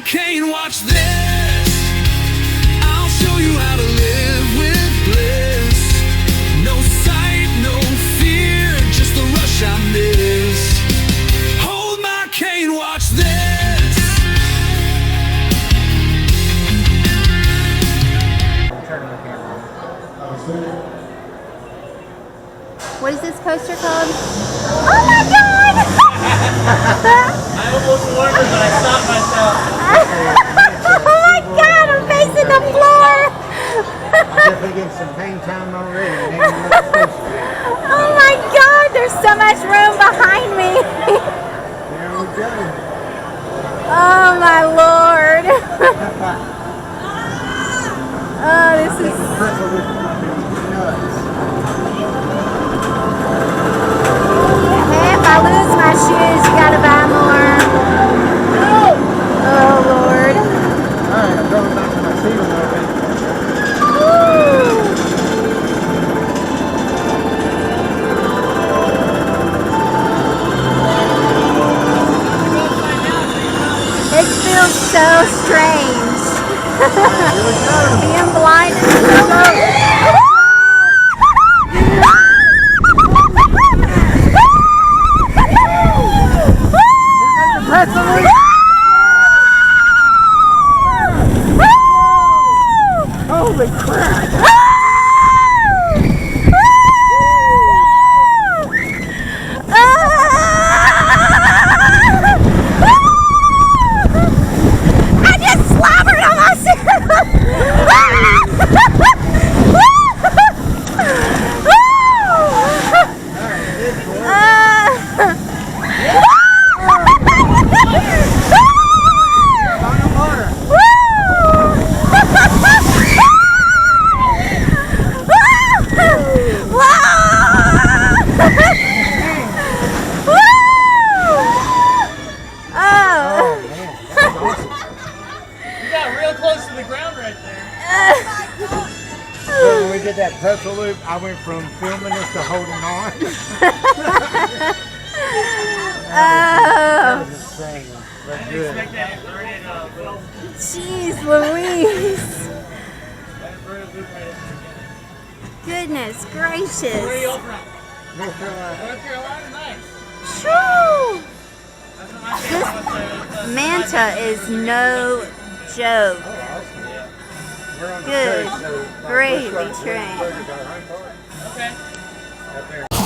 cane, watch this. I'll show you how to live with bliss. No sight, no fear, just the rush I miss. Hold my cane, watch this. What is this coaster called? Oh my god! I almost learned it, but I stopped myself. Oh my god, I'm facing the floor! I definitely get some pain time already. Oh my god, there's so much room behind me. There we go. Oh my lord. Oh, this is... Pretzel Loop nuts. Hey, if I lose my shoes, you gotta buy more. Oh lord. Alright, I'm going back to my seat a little bit. It feels so strange. Being blind is so... Pretzel Loop! Holy crap! I just slobbered on myself! When we did that Pretzel Loop, I went from filming this to holding on. That was insane. But good. Jeez Louise. Goodness gracious. North Carolina. Shoo. This Manta is no joke. We're on the Good chase, so gravy we're train. Okay. Up there.